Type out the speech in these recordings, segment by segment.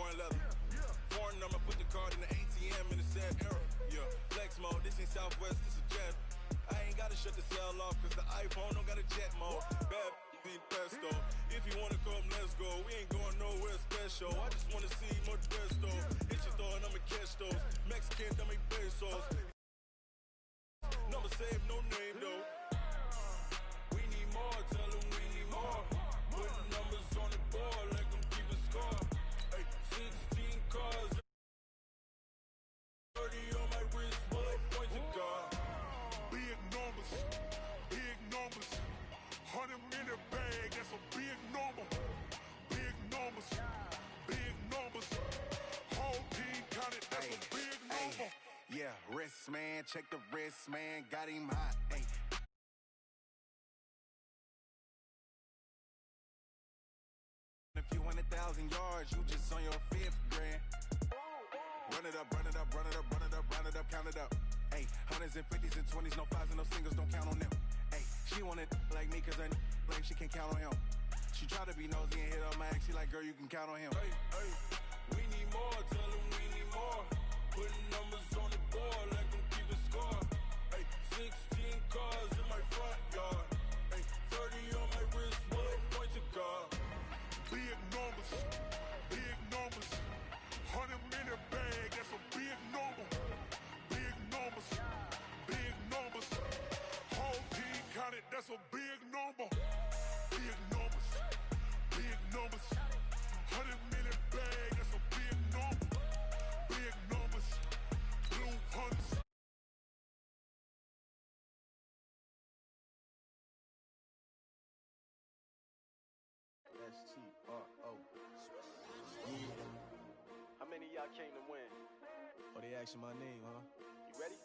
foreign leather. Foreign number, put the card in the ATM in the sad era. Yeah, flex mode, this ain't Southwest, this a jet. I ain't gotta shut the cell off, cause the iPhone don't got a jet mode. Bad ain't pesto. If you wanna come, let's go. We ain't going nowhere special. I just wanna see much pesto. Hit your thought, I'ma catch those. Mexican, dame pesos. Number save, no name though. We need more, tell them we need more. Putting numbers on the board like I'm keeping score. Hey, 16 cars. 30 on my wrist, while I point to God. Big numbers, big numbers. 100 in the bag, that's a big number. Big numbers, big numbers. Whole team counted, that's a big number. Yeah, wrist man, check the wrist man, got him hot. Ay. If you 100,000 yards, you just on your 5th grand. Run it up, run it up, run it up, run it up, run it up, count it up. Ay, hundreds and 50s and 20s, no 5s and no singles, don't count on them. Ay, she wanted like me, cause I like she can't count on him. She tried to be nosy and hit on my ex, she like, girl, you can count on him. Hey, hey, we need more, tell them we need more. Putting numbers on the board like I'm keeping score. Hey, 16 cars in my front yard. Hey, 30 on my wrist, while I point to God. Big numbers, big numbers. 100 in the bag, that's a big number. Big numbers, big numbers. Whole team counted, that's a big number. Big numbers, big numbers. 100 in the bag, that's a big number. Big numbers, blue hunters. S-T-R-O. Yeah. How many of y'all came to win? Oh, they asking my name, huh? You ready?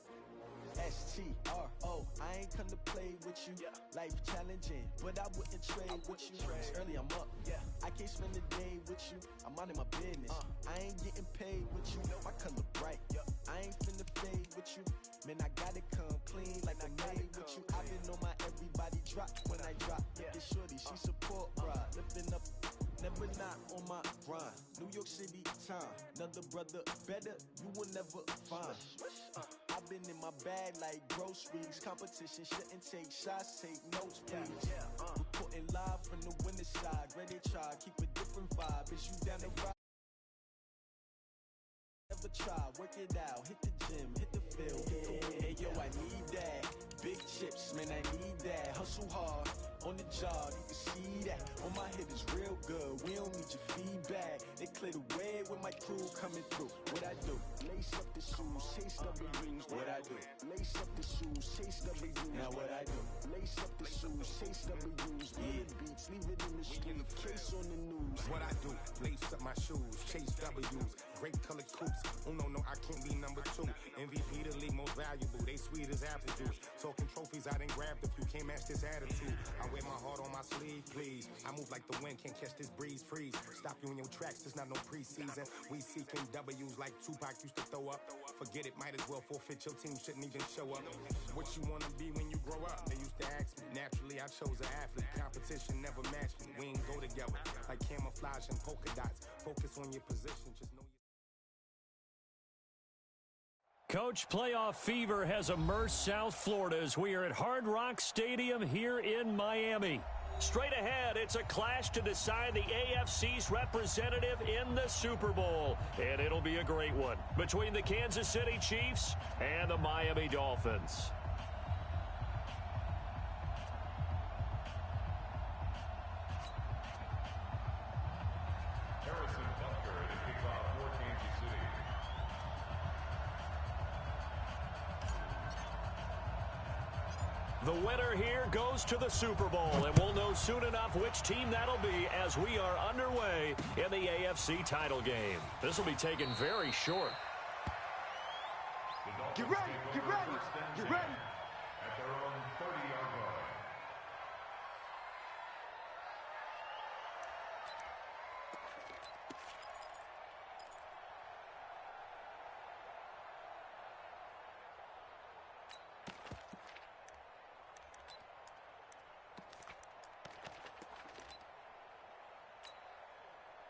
S-T-R-O. I ain't come to play with you. Yeah. Life challenging, but I wouldn't trade with you. It's early, I'm up. Yeah. I can't spend the day with you. I'm minding my business. I ain't getting paid with you. My color bright. Yep. I ain't finna fade with you. Man, I gotta come clean like I made with you. I've been on my everybody drop when I drop. Yeah. This shorty, she support ride. Lifting up, never not on my grind. New York City time. Another brother better, you will never find. I've been in my bag like groceries. Competition shouldn't take shots, take notes, please. Reporting live from the winner side. Ready to try, keep a different vibe. Is you down the ride? Never try, work it out, hit the gym, hit the field, hit the wind. Hey yo, I need that. Big chips, man, I need that. Hustle hard, on the job, you can see that. On my head is real good, we don't need your feedback. They clear the way with my crew coming through. What I do? Lace up the shoes, chase W's. What I do? Lace up the shoes, chase W's. Now what I do? Lace up the shoes, chase W's. Yeah, beats, leave it in the street, case on the news. What I do, lace up my shoes, chase W's, great colored coops. Oh no, I can't be number 2. MVP the league most valuable, they sweet as apple juice. Talking trophies, I done grabbed a few, can't match this attitude. I wear my heart on my sleeve, please. I move like the wind, can't catch this breeze, freeze. Stop you in your tracks, there's not no preseason. We seeking W's like Tupac used to throw up. Forget it, might as well forfeit, your team shouldn't even show up. What you wanna be when you grow up? They used to ask me. Naturally, I chose an athlete. Competition never matched me. We ain't go together like camouflage and polka dots. Focus on your position, just know Coach, playoff fever has immersed South Florida as we are at Hard Rock Stadium here in Miami. Straight ahead, it's a clash to decide the AFC's representative in the Super Bowl. And it'll be a great one between the Kansas City Chiefs and the Miami Dolphins. The winner here goes to the Super Bowl, and we'll know soon enough which team that'll be as we are underway in the AFC title game. This will be taken very short. Get ready, get ready, get ready. At their own 30-yard line.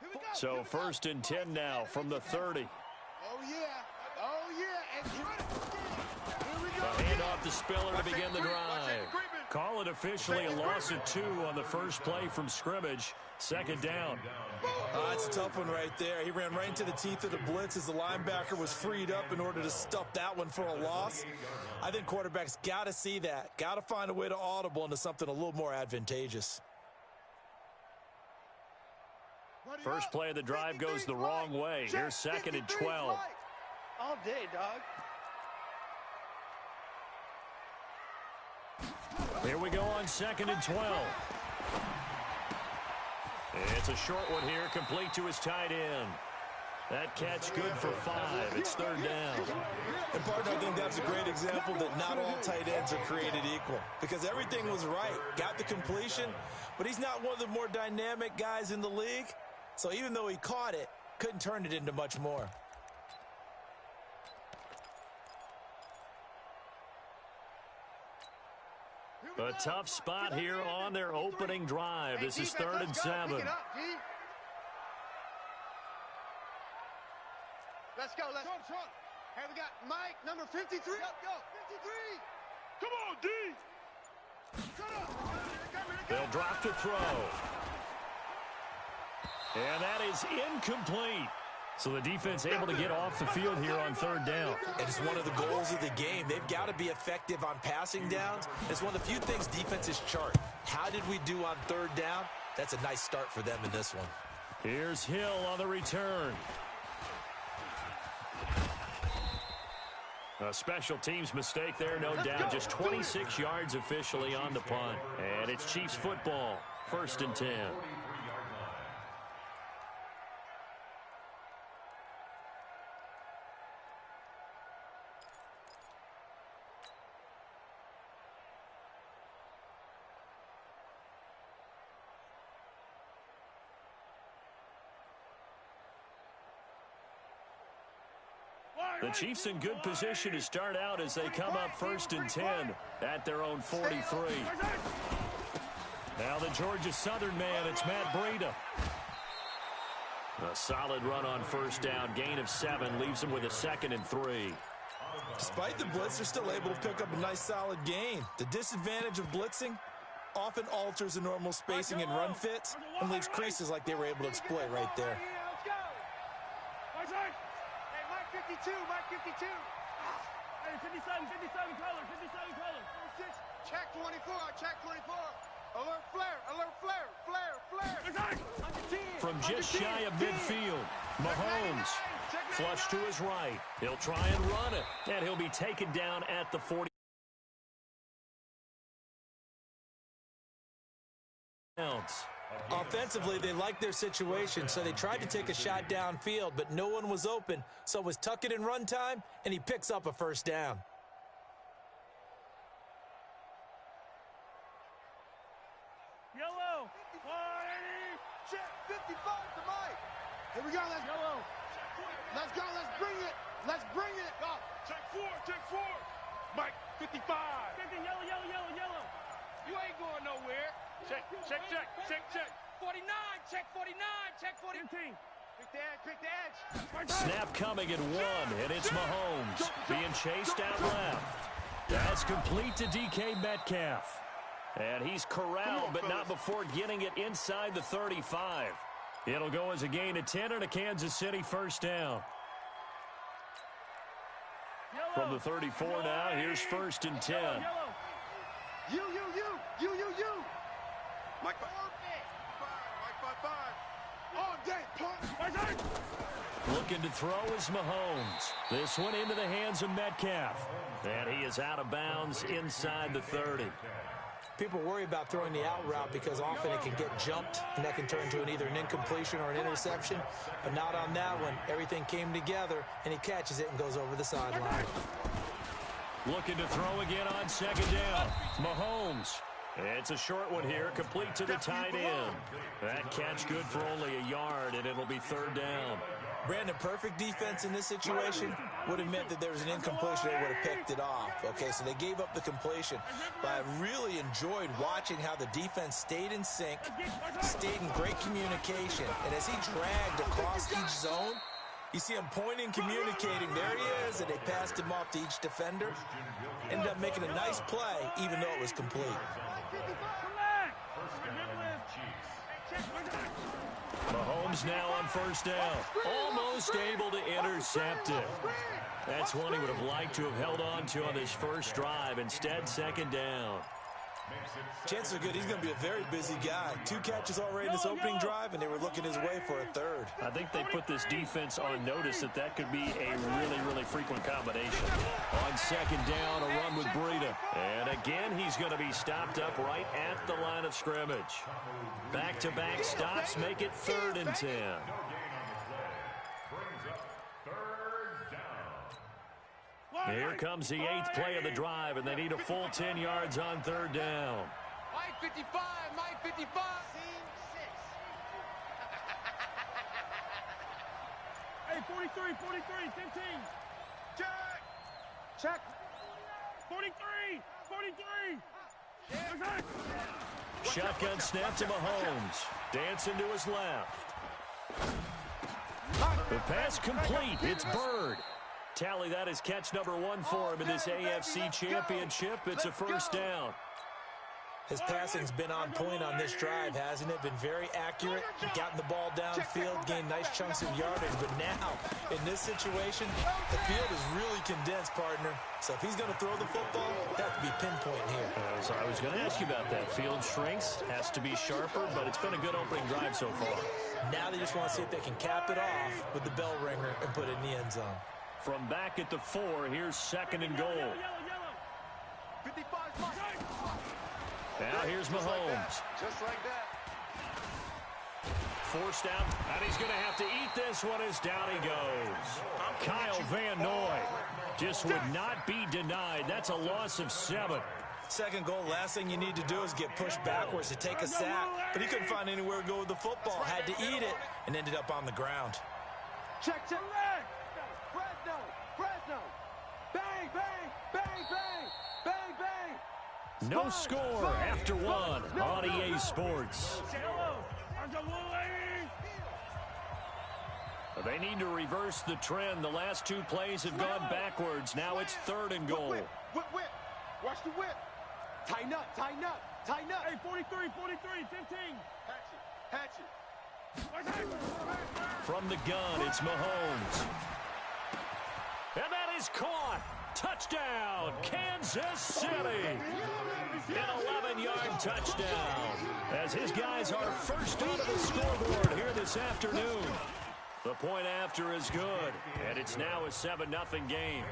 Here we go. So 1st and 10 now from the 30. Oh, yeah. Oh, yeah. And here we go. A handoff to Spiller to begin the drive. Call it officially a loss of 2 on the first play from scrimmage. 2nd down. That's a tough one right there. He ran right into the teeth of the blitz as the linebacker was freed up in order to stuff that one for a loss. I think quarterbacks got to see that. Got to find a way to audible into something a little more advantageous. First play of the drive goes the wrong way. Here's 2nd and 12. All day, dog. Here we go on 2nd and 12. It's a short one here, complete to his tight end. That catch good for 5. It's 3rd down. And, partner, I think that's a great example that not all tight ends are created equal. Because everything was right. Got the completion, but he's not one of the more dynamic guys in the league. So even though he caught it, couldn't turn it into much more. A tough spot here on their opening drive. This is 3rd and 7. Let's go. Let's go. Hey, we got Mike, number 53. Go. 53. Come on, D. They'll drop to throw. And that is incomplete. So the defense able to get off the field here on 3rd down. And it's one of the goals of the game. They've got to be effective on passing downs. It's one of the few things defenses chart. How did we do on 3rd down? That's a nice start for them in this one. Here's Hill on the return. A special teams mistake there, no doubt. Just 26 yards officially on the punt. And it's Chiefs football. 1st and 10. The Chiefs in good position to start out as they come up 1st and 10 at their own 43. Now the Georgia Southern man, it's Matt Breida. A solid run on 1st down, gain of 7, leaves him with a 2nd and 3. Despite the blitz, they're still able to pick up a nice solid gain. The disadvantage of blitzing often alters the normal spacing and run fits and leaves creases like they were able to exploit right there. Mike 52. Hey, 57 color. Check 24, check 24. Alert flare. From just shy of midfield, Mahomes flush to his right. He'll try and run it, and he'll be taken down at the 40. Offensively, they liked their situation, so they tried to take a shot downfield, but no one was open, so it was tuck it and run time, and he picks up a 1st down. Yellow. 180. Check 55 to Mike. Here we go. Let's go. Let's go. Let's bring it. Go. Check 4. Mike 55. Yellow. You ain't going nowhere. Check. 49. Check 49. Check 49. Pick the edge. Snap coming at 1, and it's Mahomes being chased out left. That's complete to DK Metcalf. And he's corralled, but not before getting it inside the 35. It'll go as a gain of 10 and a Kansas City 1st down. From the 34 now, here's 1st and 10. You. Mike 5. All day, punk. Looking to throw is Mahomes. This one into the hands of Metcalf. And he is out of bounds inside the 30. People worry about throwing the out route because often it can get jumped, and that can turn into either an incompletion or an interception. But not on that one. Everything came together, and he catches it and goes over the sideline. Looking to throw again on 2nd down. Mahomes. It's a short one here, complete to the tight end. That catch good for only a yard, and it'll be 3rd down. Brandon, perfect defense in this situation would have meant that there was an incompletion. They would have picked it off. Okay, so they gave up the completion. But I really enjoyed watching how the defense stayed in sync, stayed in great communication. And as he dragged across each zone, you see him pointing, communicating. There he is, and they passed him off to each defender. Ended up making a nice play, even though it was complete. Mahomes now on first down. Almost able to intercept it. That's one he would have liked to have held on to on this first drive. Instead, second down. Chances are good he's going to be a very busy guy. 2 catches already in this opening drive, and they were looking his way for a third. I think they put this defense on notice that could be a really, really frequent combination. On second down, a run with Breida. And again, he's going to be stopped up right at the line of scrimmage. Back-to-back stops make it 3rd and 10. Here comes the 8th play of the drive, and they need a full 10 yards on 3rd down. Mike 55, Mike 55. Hey, 43, 15. Check. 43. Shotgun snap to Mahomes. Dancing to his left. The pass complete. It's Bird. Tally, that is catch number 1 for him in this AFC Championship. It's a first down. His passing's been on point on this drive, hasn't it? Been very accurate, gotten the ball downfield, gained nice chunks of yardage. But now, in this situation, the field is really condensed, partner. So if he's going to throw the football, that has to be pinpoint here. So I was going to ask you about that. Field shrinks, has to be sharper, but it's been a good opening drive so far. Now they just want to see if they can cap it off with the bell ringer and put it in the end zone. From back at the 4, here's 2nd and goal. Now here's Mahomes. Just like that. Forced out, and he's going to have to eat this one as down he goes. Kyle Van Noy just would not be denied. That's a loss of 7. 2nd goal, last thing you need to do is get pushed backwards to take a sack. But he couldn't find anywhere to go with the football. Had to eat it and ended up on the ground. Check. Fresno. Bang, bang, bang, bang, bang, bang. No score after 1 on EA Sports. They need to reverse the trend. The last 2 plays have gone backwards. Now it's 3rd and goal. Whip. Watch the whip. Tighten up. Hey, 43, 15. Hatch it. From the gun, it's Mahomes. And that is caught. Touchdown, Kansas City. An 11-yard touchdown. As his guys are first onto the scoreboard here this afternoon. The point after is good. And it's now a 7-0 game.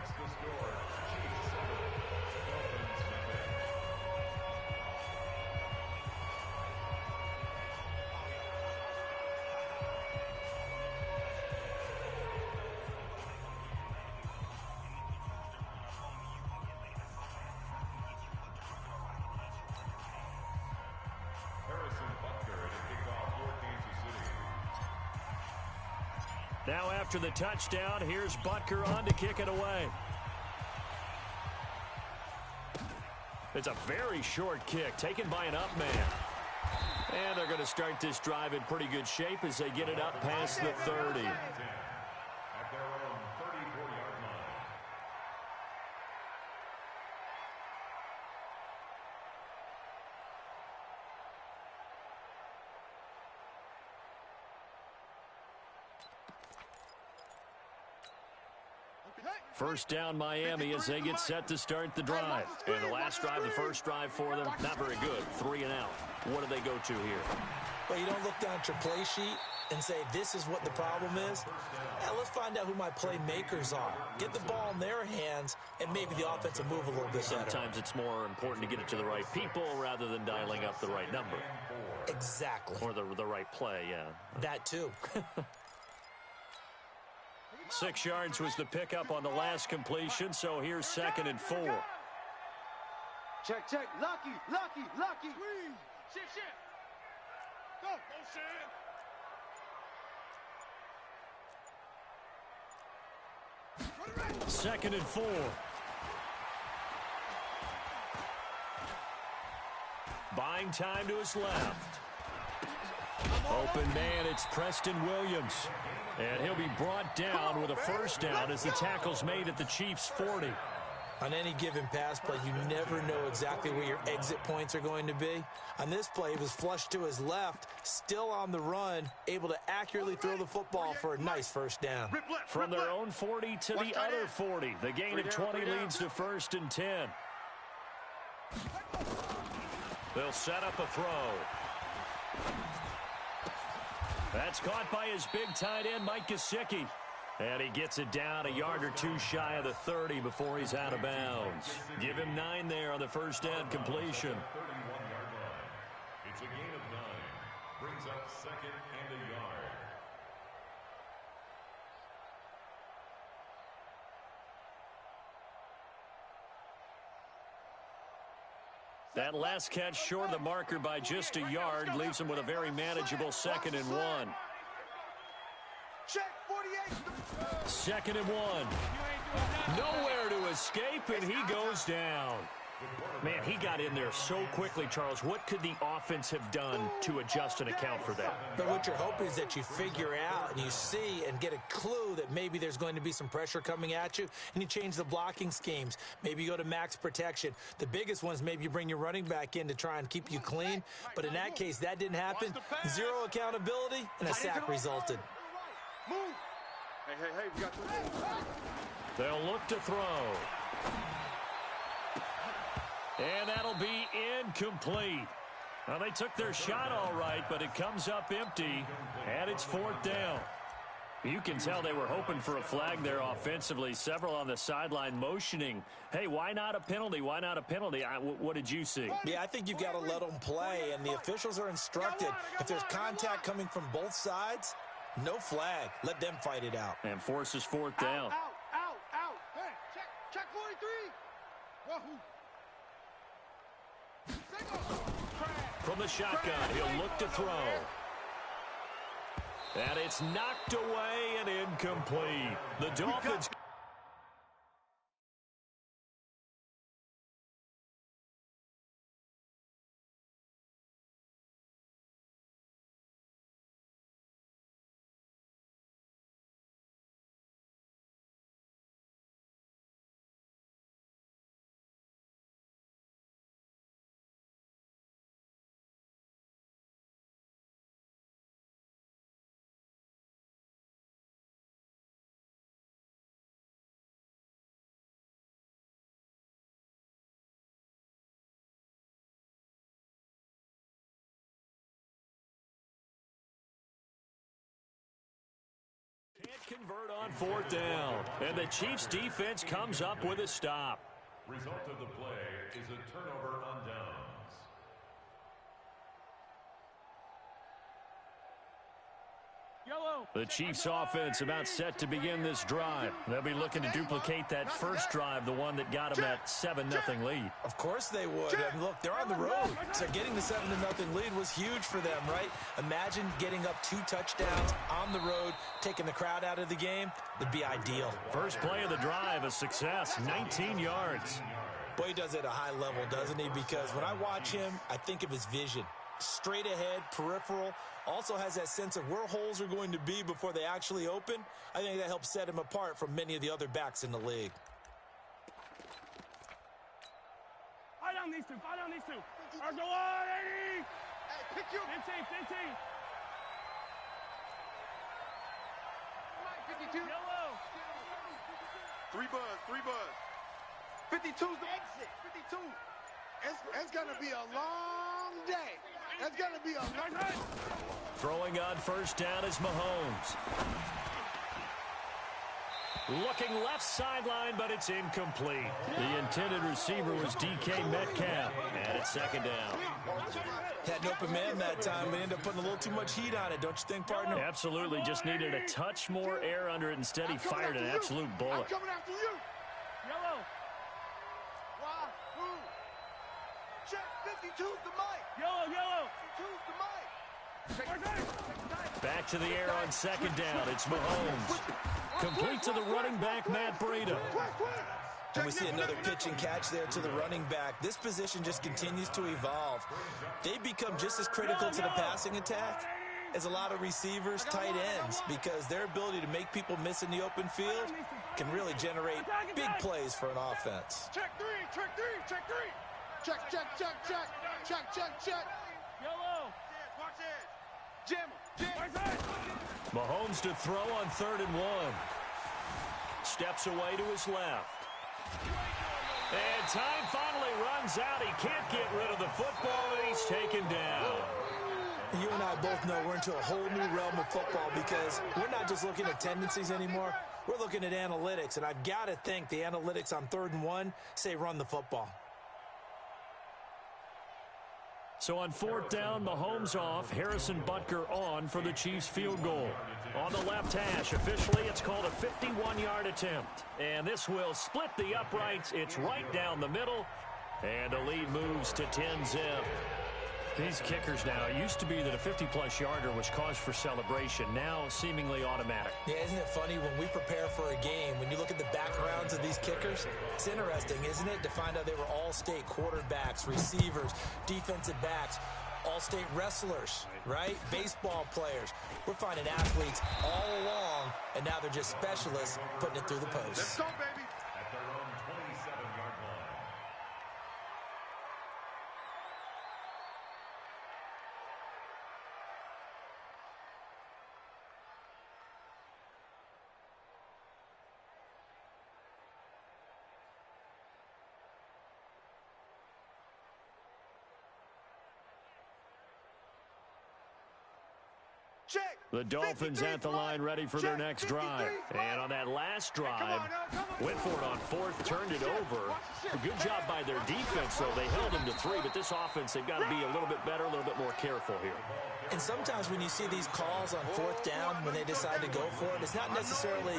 Now after the touchdown, here's Butker on to kick it away. It's a very short kick taken by an up man. And they're going to start this drive in pretty good shape as they get it up past the 30. At their own 34-yard line. First down Miami as they get set to start the drive. And the last drive, the first drive for them, not very good. 3 and out. What do they go to here? Well, you don't look down at your play sheet and say, this is what the problem is. Now, let's find out who my playmakers are. Get the ball in their hands, and maybe the offense will move a little bit better. Sometimes it's more important to get it to the right people rather than dialing up the right number. Exactly. Or the right play, yeah. That too. 6 yards was the pickup on the last completion, so here's 2nd and 4. Check. Lucky. Shit. Go, Shan. 2nd and 4. Buying time to his left. Open man, it's Preston Williams. And he'll be brought down with a first down as the tackle's made at the Chiefs' 40. On any given pass play, you never know exactly where your exit points are going to be. On this play, he was flushed to his left, still on the run, able to accurately throw the football for a nice first down. From their own 40 to the other 40. The gain of 20 leads to 1st and 10. They'll set up a throw. That's caught by his big tight end, Mike Gesicki. And he gets it down a yard or two shy of the 30 before he's out of bounds. Give him 9 there on the first down completion. 31-yard line. It's a gain of 9. Brings up 2nd and a yard. That last catch short of the marker by just a yard leaves him with a very manageable 2nd and 1. Check 48. 2nd and 1. Nowhere to escape, and he goes down. Man, he got in there so quickly, Charles. What could the offense have done to adjust and account for that? But what you're hoping is that you figure out and you see and get a clue that maybe there's going to be some pressure coming at you, and you change the blocking schemes. Maybe you go to max protection. The biggest ones, maybe you bring your running back in to try and keep you clean. But in that case, that didn't happen. 0 accountability, and a sack resulted. Move. Hey, we got this. They'll look to throw. And that'll be incomplete. Well, they took their shot all right, but it comes up empty, and it's 4th down. You can tell they were hoping for a flag there offensively. Several on the sideline motioning, hey, why not a penalty? Why not a penalty? What did you see? Yeah, I think you've got to let them play, and the officials are instructed. If there's contact coming from both sides, no flag. Let them fight it out. And forces 4th down. Out. Hey, check 43. Wahoo. From the shotgun, he'll look to throw. And it's knocked away and incomplete. The Dolphins... Can't convert on 4th down. And the Chiefs defense comes up with a stop. Result of the play is a turnover on downs. The Chiefs offense about set to begin this drive. They'll be looking to duplicate that first drive, the one that got them that 7-0 lead. Of course they would. And look, they're on the road. So getting the 7-0 lead was huge for them, right? Imagine getting up 2 touchdowns on the road, taking the crowd out of the game. Would be ideal. First play of the drive, a success, 19 yards. Boy, he does it at a high level, doesn't he? Because when I watch him, I think of his vision. Straight ahead, peripheral, also has that sense of where holes are going to be before they actually open. I think that helps set him apart from many of the other backs in the league. Fight on these two. Or go on, 80. Hey, pick you. 15. 52. Yellow. 3 buzz. 52's the exit. 52. It's going to be a long day. It's going to be a long day. Throwing on first down is Mahomes. Looking left sideline, but it's incomplete. The intended receiver was DK Metcalf, and it's 2nd down. Had an open man that time, but ended up putting a little too much heat on it, don't you think, partner? Absolutely, just needed a touch more air under it. Instead, he fired an absolute bullet. I'm coming after you. Yellow. Wahoo. Check 52's the mic. Yellow. 52's the mic. Check. Back to the air on second down. It's Mahomes. Complete to the running back, Matt Breida. And we see another pitch and catch there to the running back. This position just continues to evolve. They become just as critical to the passing attack as a lot of receivers, tight ends, because their ability to make people miss in the open field can really generate big plays for an offense. Check three, check three, check three. Check, check, check, check. Check, check, check. Yellow. Watch it. Jim. Mahomes to throw on 3rd and 1. Steps away to his left. And time finally runs out. He can't get rid of the football, and he's taken down. You and I both know we're into a whole new realm of football because we're not just looking at tendencies anymore. We're looking at analytics, and I've got to think the analytics on 3rd and 1 say run the football. So on 4th down, Mahomes off, Harrison Butker on for the Chiefs field goal. On the left hash, officially it's called a 51-yard attempt. And this will split the uprights. It's right down the middle. And the lead moves to 10-zip. These kickers now, it used to be that a 50-plus yarder was cause for celebration. Now seemingly automatic. Yeah, isn't it funny when we prepare for a game, when you look at the backgrounds of these kickers? It's interesting, isn't it, to find out they were all-state quarterbacks, receivers, defensive backs, all-state wrestlers, right? Baseball players. We're finding athletes all along, and now they're just specialists putting it through the post. Let's go, baby. At their own 27-yard line. Check. The Dolphins at the line ready for their next drive. And on that last drive, went for it on 4th, turned it over. A good job by their defense, though. They held them to 3, but this offense, they've got to be a little bit better, a little bit more careful here. And sometimes when you see these calls on 4th down, when they decide to go for it, it's not necessarily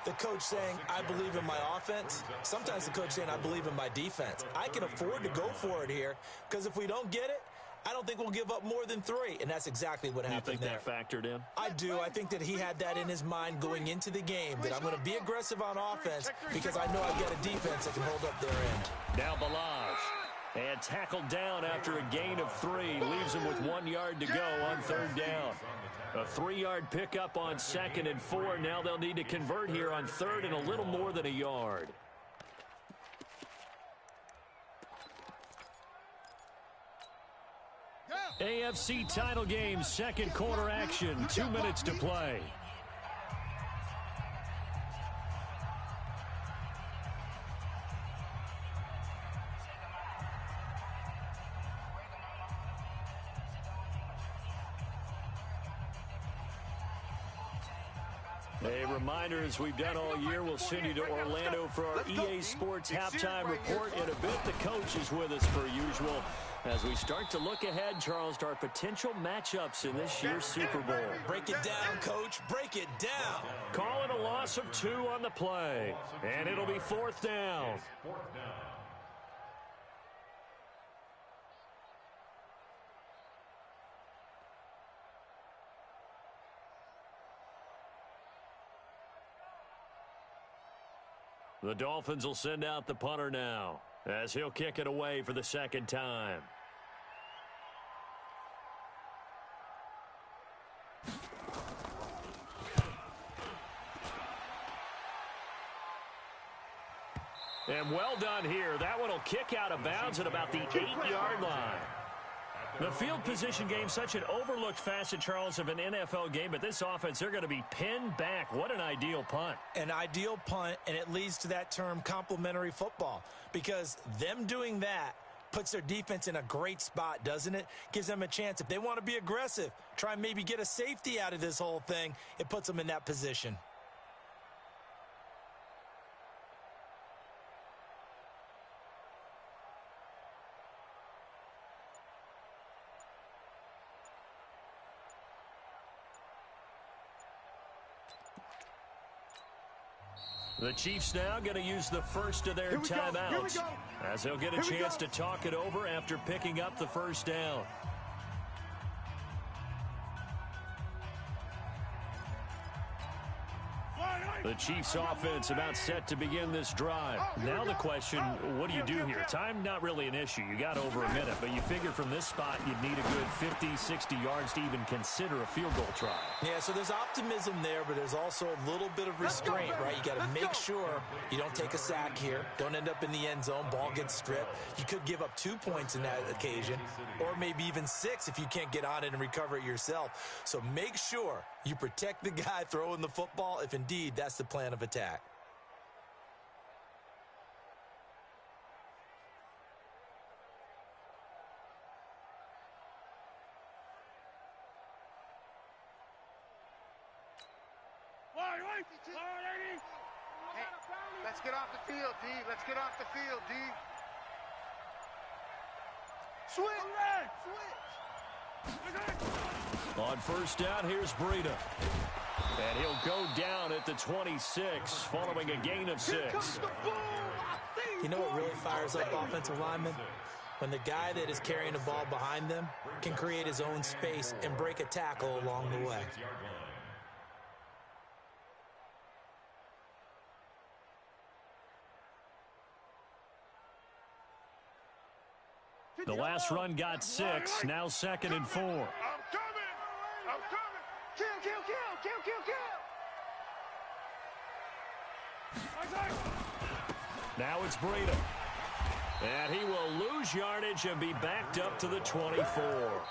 the coach saying, I believe in my offense. Sometimes the coach saying, I believe in my defense. I can afford to go for it here, because if we don't get it, I don't think we'll give up more than 3, and that's exactly what happened there. You think that factored in? I do. I think that he had that in his mind going into the game, that I'm going to be aggressive on offense because I know I've got a defense that can hold up their end. Now Balaj. And tackled down after a gain of 3. Leaves him with 1 yard to go on 3rd down. A 3-yard pickup on 2nd and 4. Now they'll need to convert here on 3rd and a little more than a yard. AFC title game, 2nd quarter action, 2 minutes to play. A reminder, as we've done all year, we'll send you to Orlando for our EA Sports halftime report. In a bit, the coach is with us per usual as we start to look ahead, Charles, to our potential matchups in this year's Super Bowl. Break it down, Coach. Break it down. Calling a loss of 2 on the play, and it'll be 4th down. The Dolphins will send out the punter now as he'll kick it away for the 2nd time. And well done here. That one will kick out of bounds at about the 8-yard line. The field position game, such an overlooked facet, Charles, of an NFL game, but this offense, they're going to be pinned back. What an ideal punt. An ideal punt, and it leads to that term complementary football, because them doing that puts their defense in a great spot, doesn't it? Gives them a chance. If they want to be aggressive, try and maybe get a safety out of this whole thing, it puts them in that position. The Chiefs now going to use the first of their timeouts as they'll get a chance to talk it over after picking up the 1st down. The Chiefs offense about set to begin this drive. Now the question, what do you do here? Time not really an issue. You got over a minute, but you figure from this spot you'd need a good 50, 60 yards to even consider a field goal try. Yeah, so there's optimism there, but there's also a little bit of restraint, right? You got to make sure you don't take a sack here. Don't end up in the end zone. Ball gets stripped. You could give up 2 points in that occasion, or maybe even 6 if you can't get on it and recover it yourself. So make sure you protect the guy throwing the football if indeed that's the plan of attack. Hey, let's get off the field, D. Let's get off the field, D. Switch! On first down, here's Breida. And he'll go down at the 26, following a gain of 6. You know what really fires up offensive linemen? When the guy that is carrying the ball behind them can create his own space and break a tackle along the way. The last run got 6, now 2nd and 4. I'm coming! I'm coming! Kill, kill, kill, kill, kill, kill! Now it's Breida. And he will lose yardage and be backed up to the 24.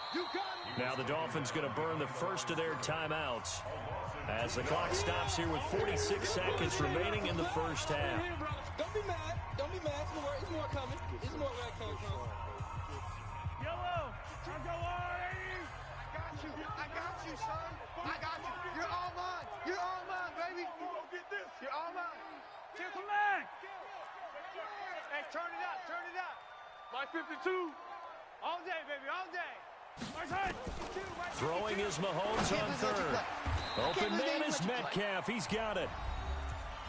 Now the Dolphins going to burn the first of their timeouts as the clock stops here with 46 seconds remaining in the first half. Don't be mad. Don't be mad. It's more coming. It's more where it comes from. Yellow! I'll go on, I got you, son. I got you. You're all mine. You're all mine, baby. You go get this. You're all mine. come back! Hey, turn it up. Turn it up. My 52. All day, baby. All day. Throwing is Mahomes on third. Open man is Metcalf. He's got it.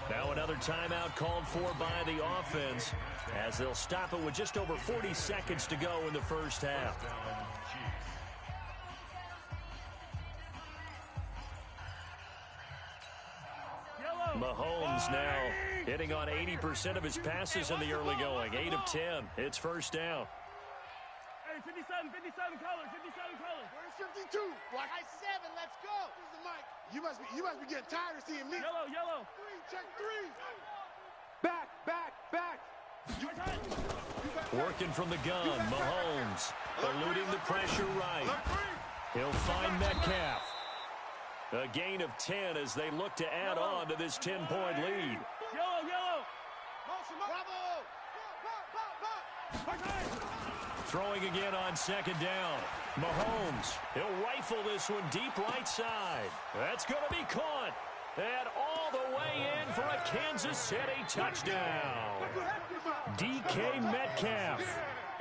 Now another timeout called for by the offense as they'll stop it with just over 40 seconds to go in the first half. Mahomes now hitting on 80% of his passes in the early going. 8 of 10. It's first down. Hey, 57 color, 57 color. Where's 52? Like 7, let's go. Where's the mic? You must be getting tired of seeing me. Yellow. 3, check 3. Back. Working from the gun, Mahomes eluding the pressure right. He'll find Metcalf. A gain of 10 as they look to add on to this 10-point lead. Yellow. Bravo. Throwing again on second down. Mahomes, he'll rifle this one deep right side. That's going to be caught. And all the way in for a Kansas City touchdown. DK Metcalf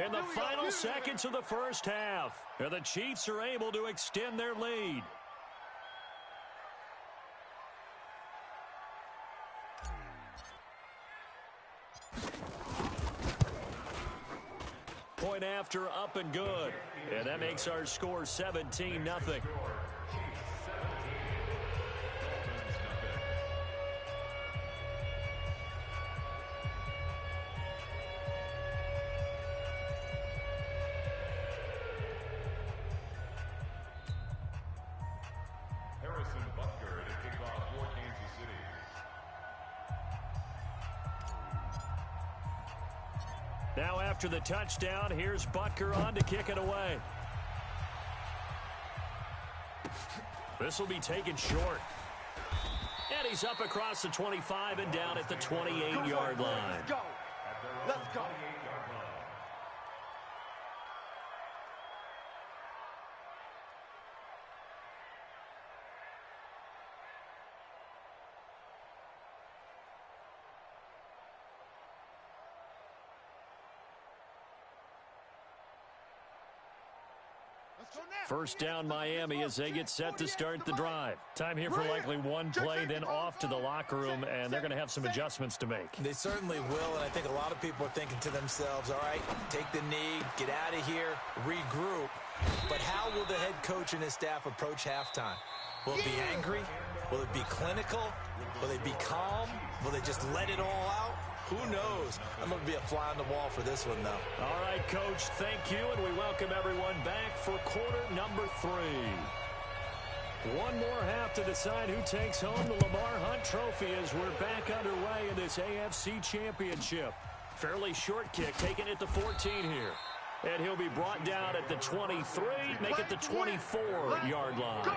in the final seconds of the first half. And the Chiefs are able to extend their lead. Point after, up and good. And that makes our score 17-0. Now after the touchdown, here's Butker on to kick it away. This will be taken short. And he's up across the 25 and down at the 28-yard line. Let's go. First down Miami as they get set to start the drive. Time here for likely one play, then off to the locker room, and they're going to have some adjustments to make. They certainly will, and I think a lot of people are thinking to themselves, all right, take the knee, get out of here, regroup. But how will the head coach and his staff approach halftime? Will it be angry? Will it be clinical? Will they be calm? Will they just let it all out? Who knows? I'm going to be a fly on the wall for this one, though. All right, Coach, thank you, and we welcome everyone back for quarter number 3. One more half to decide who takes home the Lamar Hunt Trophy as we're back underway in this AFC Championship. Fairly short kick, taking it to 14 here. And he'll be brought down at the 23, make it the 24-yard line.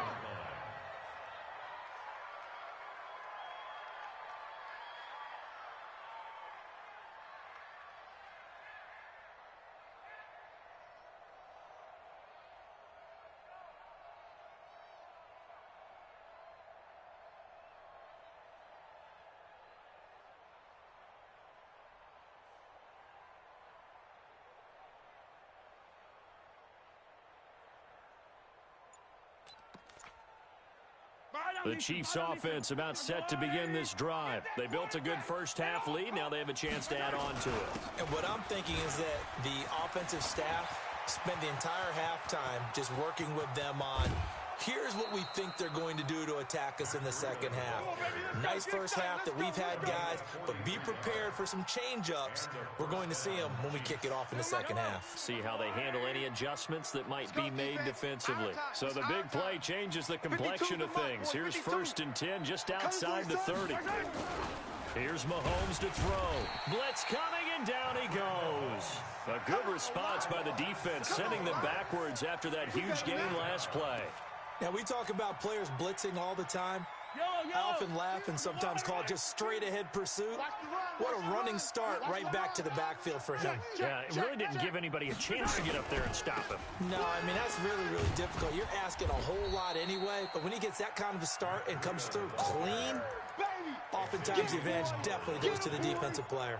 The Chiefs offense about set to begin this drive. They built a good first half lead. Now they have a chance to add on to it. And what I'm thinking is that the offensive staff spent the entire halftime just working with them on, here's what we think they're going to do to attack us in the second half. Nice first half that we've had, guys, but be prepared for some change-ups. We're going to see them when we kick it off in the second half. See how they handle any adjustments that might be made defensively. So the big play changes the complexion of things. Here's 1st and 10 just outside the 30. Here's Mahomes to throw. Blitz coming, and down he goes. A good response by the defense, sending them backwards after that huge gain last play. Now, we talk about players blitzing all the time. I often laugh and sometimes call it just straight-ahead pursuit. What a running start right back to the backfield for him. Yeah, it really didn't give anybody a chance to get up there and stop him. No, I mean, that's really, really difficult. You're asking a whole lot anyway, but when he gets that kind of a start and comes through clean, oftentimes the advantage definitely goes to the defensive player.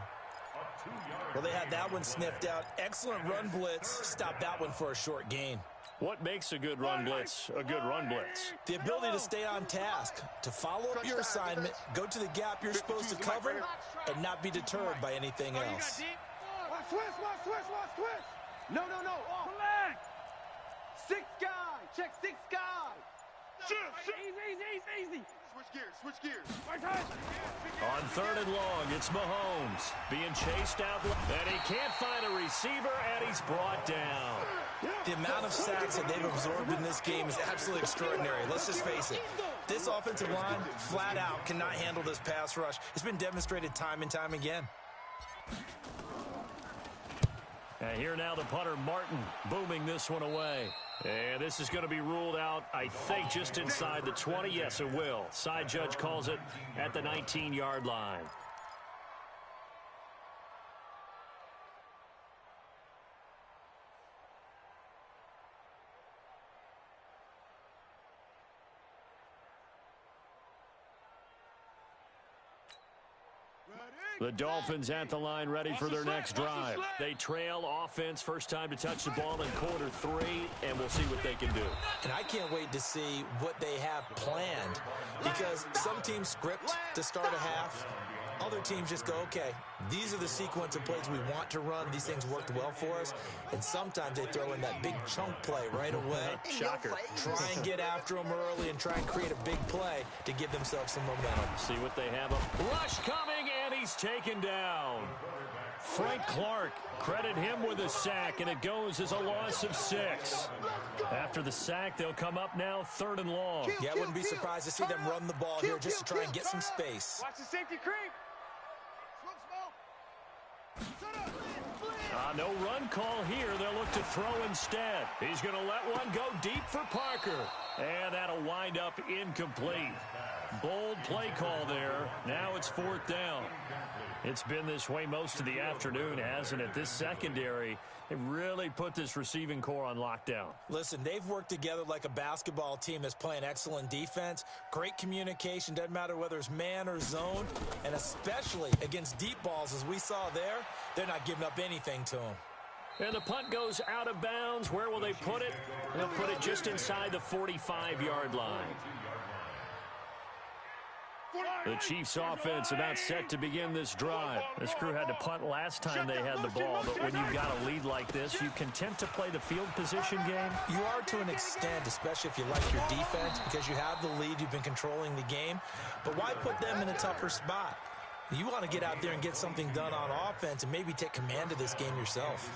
Well, they had that one sniffed out. Excellent run blitz. Stop that one for a short gain. What makes a good run blitz a good run blitz? The ability to stay on task, to follow up your assignment, go to the gap you're supposed to cover, and not be deterred by anything else. Watch twist. No. Collect. 6 guy. Check 6 guy. Easy. Switch gears. On 3rd and long, it's Mahomes being chased out, and he can't find a receiver, and he's brought down. The amount of sacks that they've absorbed in this game is absolutely extraordinary. Let's just face it. This offensive line, flat out, cannot handle this pass rush. It's been demonstrated time and time again. And here now the punter, Martin, booming this one away. And this is going to be ruled out, I think, just inside the 20. Yes, it will. Side judge calls it at the 19-yard line. The Dolphins at the line ready for their next drive. They trail offense, first time to touch the ball in quarter 3, and we'll see what they can do. And I can't wait to see what they have planned, because some teams script to start a half. Other teams just go, okay, these are the sequence of plays we want to run. These things worked well for us. And sometimes they throw in that big chunk play right away. Shocker. Try and get after them early and try and create a big play to give themselves some momentum. See what they have. A rush coming, and he's taken down. Frank Clark, credit him with a sack, and it goes as a loss of 6. After the sack, they'll come up now 3rd and long. Yeah, I wouldn't be surprised to see them run the ball here just to try and get some space. Watch the safety creep. No run call here. They'll look to throw instead. He's going to let one go deep for Parker. And that'll wind up incomplete. Bold play call there. Now it's 4th down. It's been this way most of the afternoon, hasn't it? This secondary, they really put this receiving core on lockdown. Listen, they've worked together like a basketball team that's playing excellent defense. Great communication, doesn't matter whether it's man or zone. And especially against deep balls, as we saw there, they're not giving up anything to them. And the punt goes out of bounds. Where will they put it? They'll put it just inside the 45-yard line. The Chiefs offense about set to begin this drive. This crew had to punt last time they had the ball, but when you've got a lead like this, you content to play the field position game? You are to an extent, especially if you like your defense, because you have the lead, you've been controlling the game. But why put them in a tougher spot? You want to get out there and get something done on offense and maybe take command of this game yourself.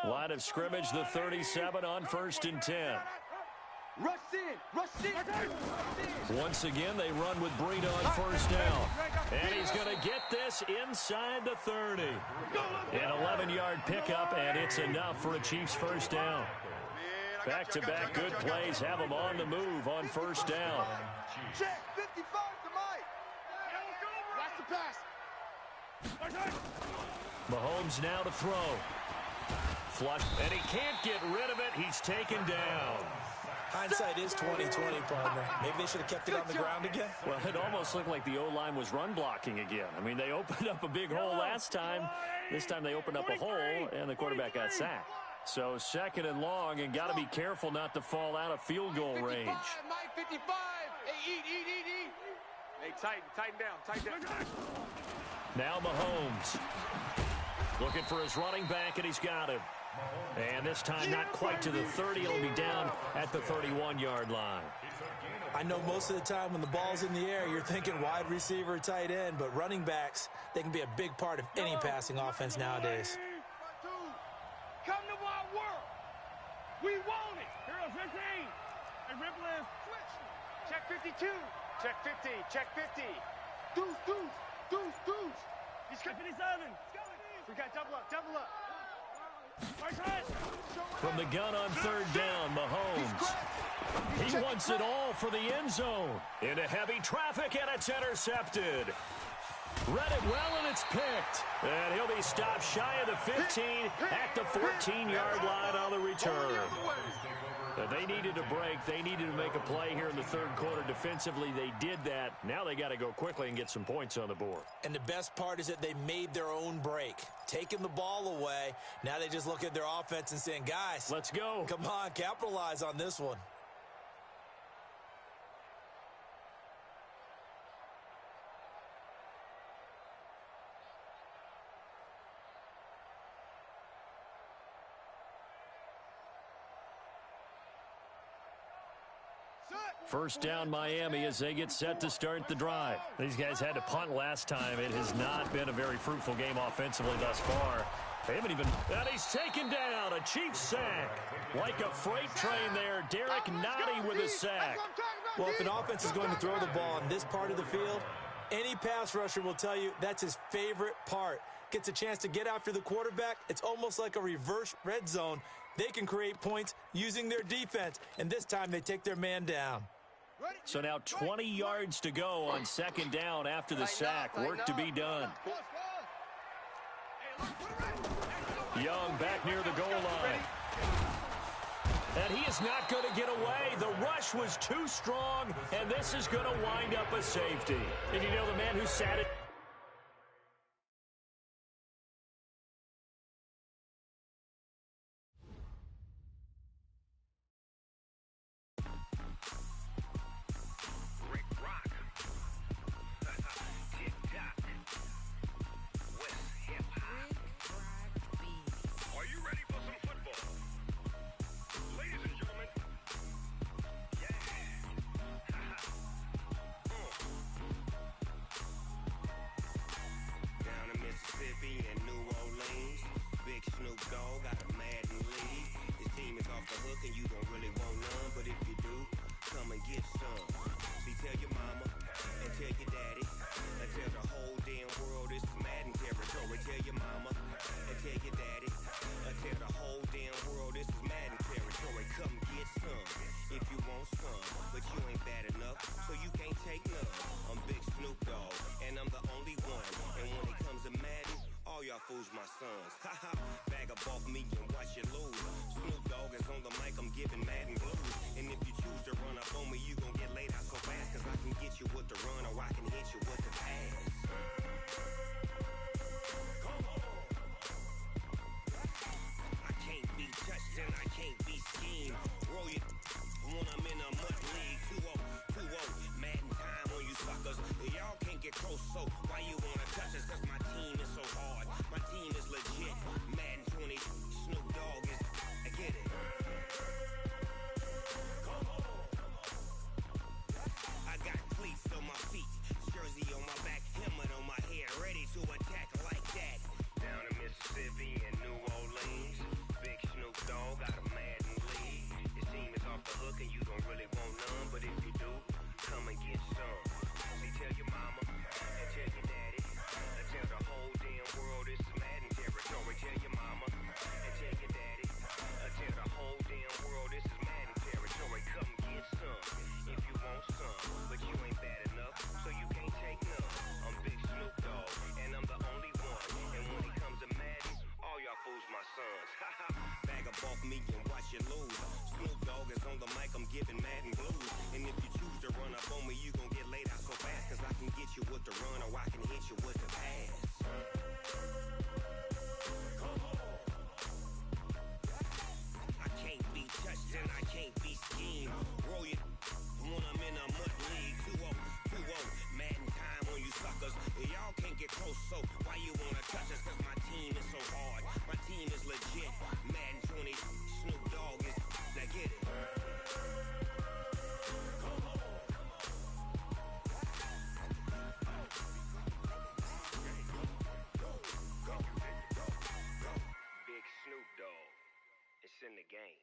Line of scrimmage, the 37 on 1st and 10. Rush in. Once again, they run with Breida on 1st down. And he's going to get this inside the 30. An 11-yard pickup, and it's enough for a Chiefs 1st down. Back-to-back good plays have them on the move on 1st down. Check 55 to Mike. Watch the pass. Mahomes now to throw. Flush, and he can't get rid of it. He's taken down. Hindsight is 20/20, partner. Maybe they should have kept it on the ground again. Well, it almost looked like the O-line was run blocking again. I mean, they opened up a big hole last time. This time they opened up a hole, and the quarterback got sacked. So 2nd and long, and got to be careful not to fall out of field goal range. Mike 55. Hey, eat. Hey, tighten down. Now Mahomes. Looking for his running back, and he's got him. And this time not quite to the 30. It'll be down at the 31-yard line. I know most of the time when the ball's in the air, you're thinking wide receiver, tight end, but running backs, they can be a big part of any passing offense nowadays. Come to our world. We want it. Hero 15. Hey, Ripple is switch. Check 52. Check 50. Check 50. Deuce. He's got 57. We got double up. From the gun on 3rd down, Mahomes. He wants it all for the end zone. Into heavy traffic, and it's intercepted. Read it well, and it's picked. And he'll be stopped shy of the 15 at the 14-yard line on the return. They needed a break. They needed to make a play here in the 3rd quarter. Defensively, they did that. Now they got to go quickly and get some points on the board. And the best part is that they made their own break. Taking the ball away. Now they just look at their offense and saying, guys, let's go. Come on, capitalize on this one. First down, Miami, as they get set to start the drive. These guys had to punt last time. It has not been a very fruitful game offensively thus far. They haven't even... And he's taken down. A Chiefs sack. Like a freight train there. Derek Nottie with a sack. Well, if an offense is going to throw the ball in this part of the field, any pass rusher will tell you that's his favorite part. Gets a chance to get after the quarterback. It's almost like a reverse red zone. They can create points using their defense, and this time they take their man down. So now 20 yards to go on 2nd down after the sack. Work to be done. Young back near the goal line. And he is not going to get away. The rush was too strong, and this is going to wind up a safety. And you know the man who sat it. Fools my sons. Haha, bag up off me and watch you lose. Snoop Dogg is on the mic, I'm giving Madden blues. And if you choose to run up on me, you gon' get laid out so fast. Cause I can get you with the run or I can hit you with the pass. Come on. get close, so why you wanna touch us? Cause my team is so hard. My team is legit. Madden 20, Snoop Dogg is. Now get it. Big Snoop Dogg. It's in the game.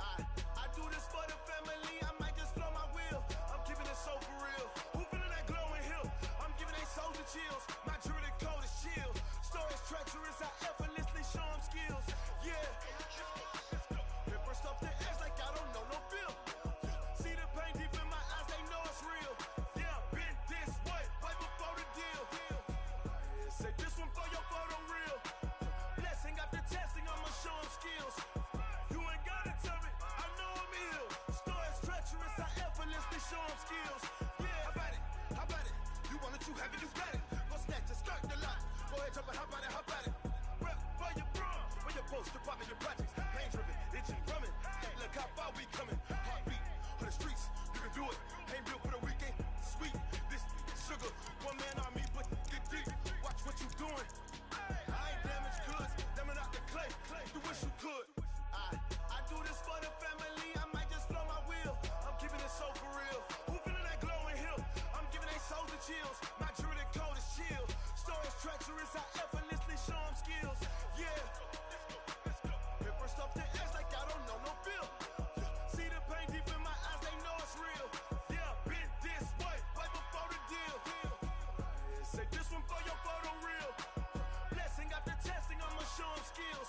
I do this for the family, I might just blow my wheel. I'm keeping it so for real. Who feeling that glowing hill? I'm giving they soldier chills. My jewelry code is chill. Stories treacherous, I effortlessly show them skills. Yeah. Paper stuff the edge like I don't know no bill. See the pain deep in my eyes, they know it's real. Yeah, been this way, way before the deal. Say this one for your photo real. Blessing after testing, I'ma show them skills. Show them skills. Yeah, how about it? You want it, you have it, you got it. Go snatch it, start the lot. Go ahead, jump it, how about it? Rep for your bro, for your post, to poppin' your projects. Pain driven, itching, drumming. Look how far we coming. Heartbeat on the streets, you can do it. Ain't built for the weekend. Sweet, this sugar. One man army, but get deep. Watch what you doing. I ain't damaged goods, them out the clay. You wish you could. I do this for the family. I might just blow my wheel. I'm keeping it so for real. Who feeling that glowing hill? I'm giving they soldier chills. My jewelry code is chill. Stories treacherous, I effortlessly show them skills. Yeah. Paper stuff the edge like I don't know no feel. See the pain deep in my eyes, they know it's real. Yeah, been this way, way before the deal. Say this one for your photo real. Blessing after testing, I'ma show them skills.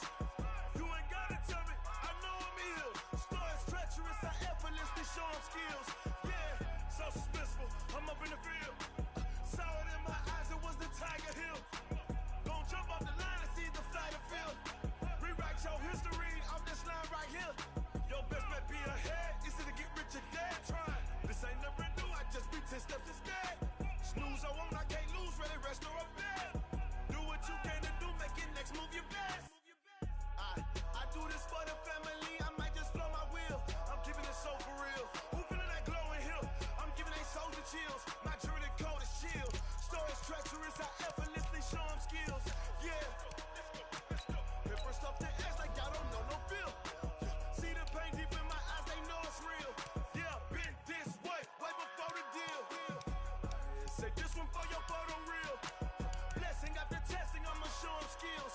You ain't gotta tell me, I know I'm ill. Stories treacherous, I effortlessly show them skills. Yeah, so suspenseful, I'm up in the field. Saw it in my eyes, it was the Tiger Hill. Gon' jump off the line and see the flight of field. Rewrite your history off this line right here. Your best bet be ahead, it's to get rich or dead trying. This ain't never new, I just be 10 steps instead. Snooze I won't, I can't lose, ready, rest or a bed. Do what you can to do, make it next move your best. I do this for the family, I might just blow my wheel. I'm keeping it so for real. Who feeling that glowing hill? I'm giving they soldier chills. My jewelry code is chill. Stories treacherous, I effortlessly show them skills. Yeah. Paper stuff the edge like I don't know no feel. See the pain deep in my eyes, they know it's real. Yeah, been this way, way before the deal. Say this one for your photo real. Blessing after testing, I'ma show them skills.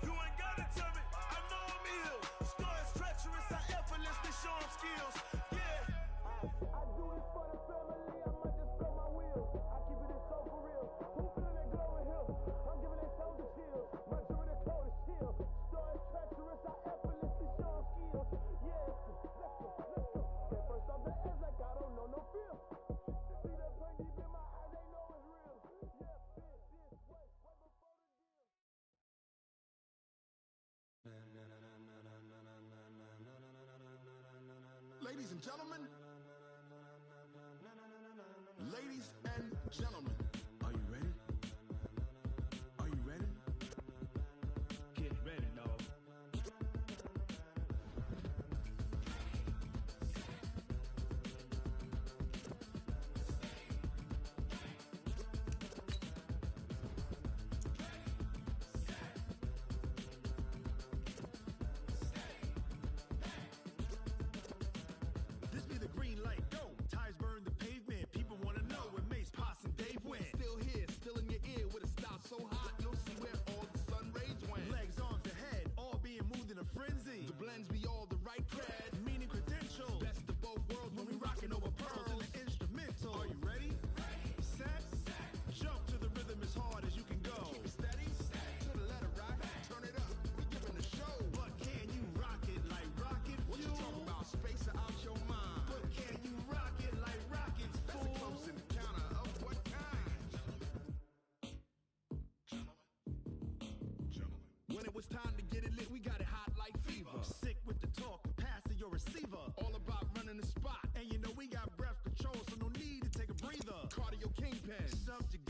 You ain't gotta tell me, I know I'm ill. Stories treacherous, I effortlessly show them skills. Yeah. I do this for the family, I might just blow my wheel. I keep it so for real. Who feeling that glowing hill? I'm giving they soldier chills. My jewelry code is chill. Stories treacherous, I effortlessly show them skills. Yeah, let's go. Paper stuff the edge like I don't know no feel. See that pain deep in my eyes, they know it's real. Yeah, been this way, way before the deal. Ladies and gentlemen, ladies and gentlemen, are you ready? Are you ready? Get ready, dog. This be the green light, go. Tires burn the pavement. People wanna know where Mace, Potts, and Dave went. Still here, still in your ear with a style so hot, you'll see where all the sun rays went. Legs, arms, the head, all being moved in a frenzy. The blends be all the right cred, meaning credentials. Best of both worlds when we rockin' over pearls in the instrumental. Are you ready? Set, jump to the rhythm as hard as you can go. Keep it steady, to the letter right. Turn it up, we giving the show. But can you rock it like rocket fuel? What you talking about? Space out your mind. But can you rock it like rockets, fool? That's a close encounter of what kind? When it was time to get it lit, we got it hot like fever. Sick with the talk, pass to your receiver. All about running the spot. And you know we got breath control, so no need to take a breather. Cardio kingpin, subject